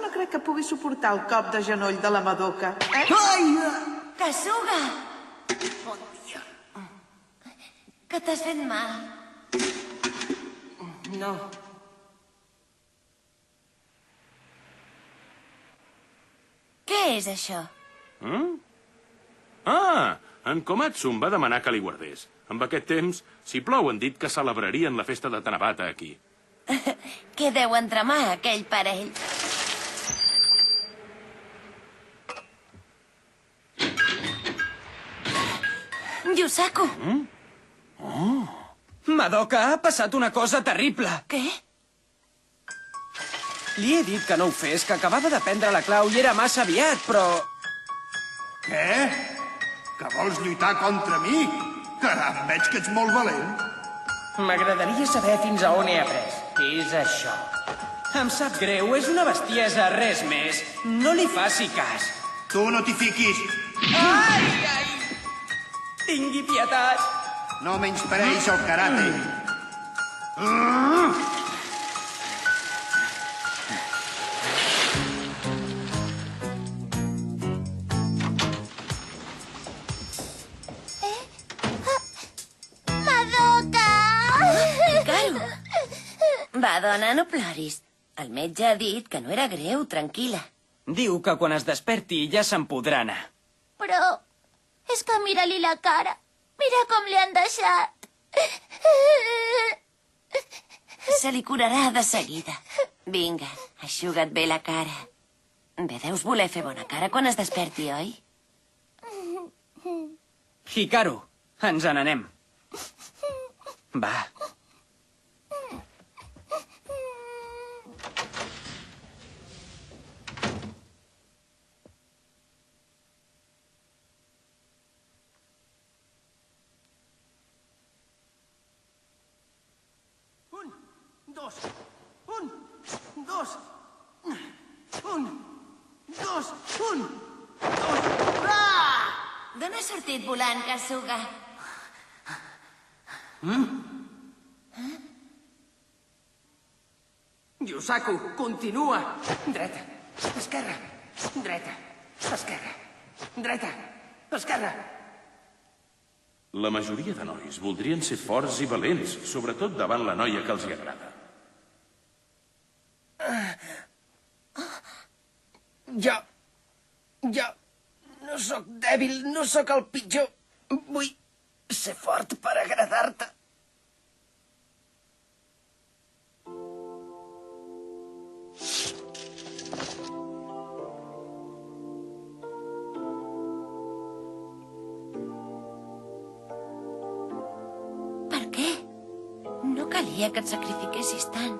no crec que pugui suportar el cop de genoll de la Madoka. Ai! Kasuga! Bon dia. Que t'has fet mal. No. Què és això? Ah, en Komatsu em va demanar que li guardés. Amb aquest temps, si plou, han dit que celebrarien la festa de Tanabata aquí. Què deu entramar aquell parell? Yusaku! Madoka, ha passat una cosa terrible. Què? Li he dit que no ho fes, que acabava de prendre la clau i era massa aviat, però... Què? Que vols lluitar contra mi? Caram, veig que ets molt valent. M'agradaria saber fins a on he après. És això. Em sap greu, és una bestiesa, res més. No li faci cas. Tu no t'hi fiquis. Ai, ai! Tingui pietat. No menyspreïs el karate. Madoka! Hikaru! Va, dona, no ploris. El metge ha dit que no era greu, tranquil·la. Diu que quan es desperti ja se'n podrà anar. Però és que mira-li la cara. Mira com li han deixat. Se li curarà de seguida. Vinga, aixuga't bé la cara. Bé, deus voler fer bona cara quan es desperti, oi? Hikaru, ens n'anem. Va. D'on has sortit volant, Kasuga? Yusaku, continua. Dreta, esquerra, dreta, esquerra, dreta, esquerra. La majoria de nois voldrien ser forts i valents, sobretot davant la noia que els hi agrada. Jo no sóc dèbil, no sóc el pitjor. Vull ser fort per agradar-te. Per què? No calia que et sacrifiquessis tant.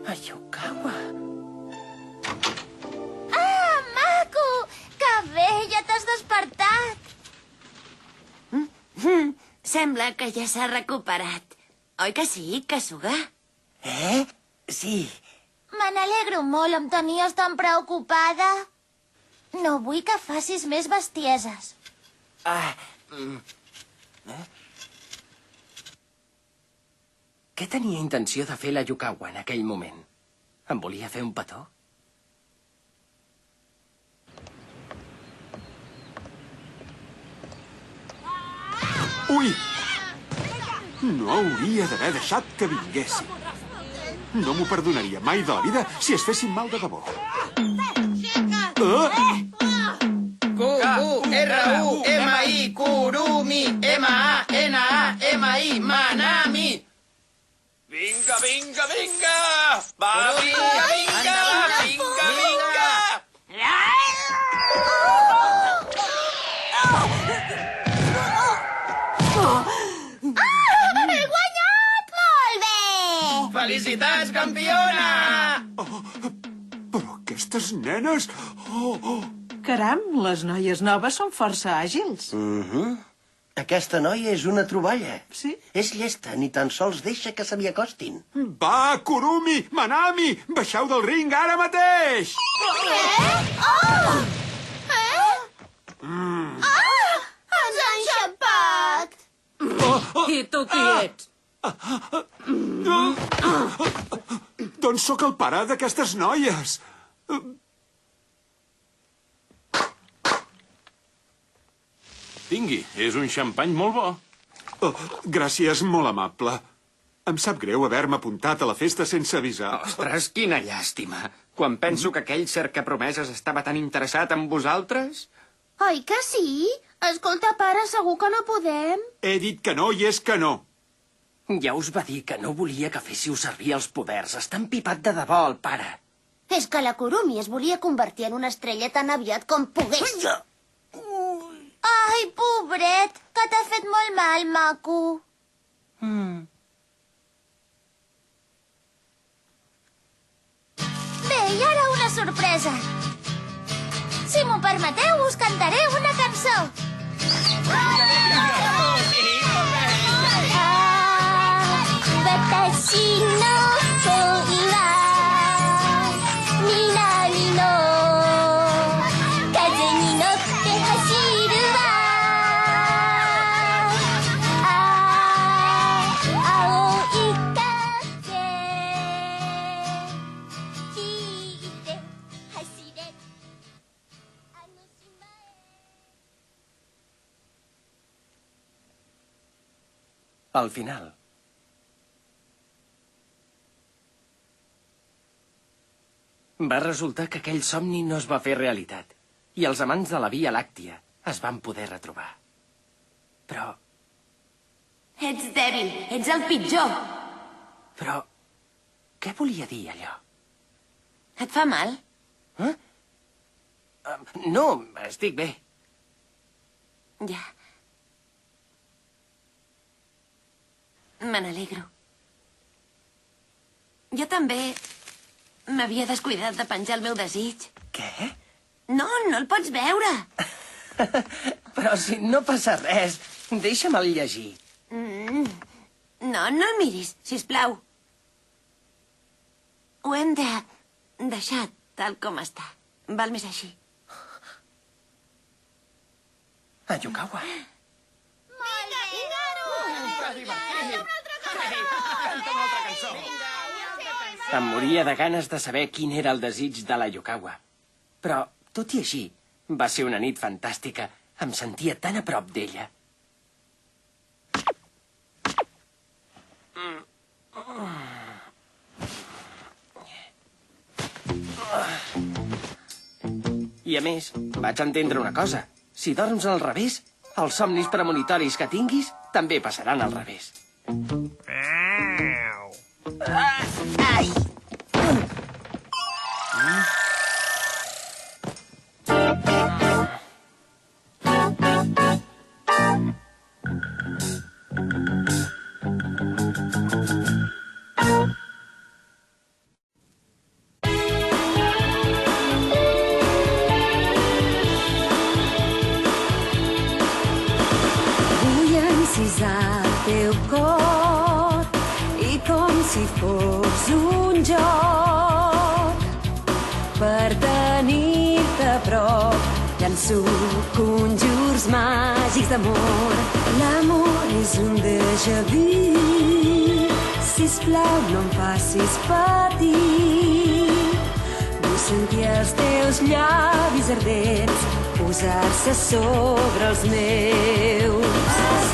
Ayukawa. Ah, maco! Que bé, ja t'has despertat. Sembla que ja s'ha recuperat. Oi que sí, Kasuga? Sí. Me n'alegro molt, em tenies tan preocupada. No vull que facis més bestieses. Què tenia intenció de fer la Yukawa en aquell moment? Em volia fer un petó? Ui! No hauria d'haver deixat que vinguessin. No m'ho perdonaria mai de la vida si es fessin mal de debò. Q-U-R-U-M-I, Kurumi, M-A-N-A-M-I, Manami. Vinga, vinga, vinga! Va, vinga, vinga! Vinga, vinga! Felicitats, campiona! Però aquestes nenes... Caram, les noies noves són força àgils. Aquesta noia és una troballa. Sí? És llesta, ni tan sols deixa que se m'hi acostin. Va, Kurumi, Manami, baixeu del ring ara mateix! Ens ha enxampat! I tu qui ets? Doncs sóc el pare d'aquestes noies. Tingui, és un xampany molt bo. Gràcies, molt amable. Em sap greu haver-me apuntat a la festa sense avisar. Ostres, quina llàstima. Quan penso que aquell cercapromeses estava tan interessat en vosaltres... Oi que sí? Escolta, pare, segur que no podem. He dit que no i és que no. Ja us va dir que no volia que féssiu servir els poders. Està empipat de debò, el pare. És que la Kurumi es volia convertir en una estrella tan aviat com pogués. Ai, pobret, que t'ha fet molt mal, maco. Bé, i ara una sorpresa. Si m'ho permeteu, us cantaré una cançó. Watashi no koi wa minami no kaze ni notte hashiru wa aoi kaze kite hashire ano shima Al final... Va resultar que aquell somni no es va fer realitat i els amants de la Via Làctia es van poder retrobar. Però... Ets dèbil, ets el pitjor. Però... Què volia dir, allò? Et fa mal? No, estic bé. Ja. Me n'alegro. Jo també m'havia descuidat de penjar el meu desig. Què? No, no el pots veure. Però si no passa res, deixa'm-el llegir. No, no el miris, sisplau. Ho hem de deixar tal com està. Val més així. Ayukawa. Em moria de ganes de saber quin era el desig de la Yukawa. Però, tot i així, va ser una nit fantàstica. Em sentia tan a prop d'ella. I a més, vaig entendre una cosa. Si dorms al revés, els somnis premonitoris que tinguis també passaran al revés. Ai! Vull encisar el teu cor i com si fos un joc per tenir-te a prop llanço conjurs màgics d'amor. L'amor és un déjà vu, sisplau no em facis patir. Vull sentir els teus llavis ardents posar-se sobre els meus.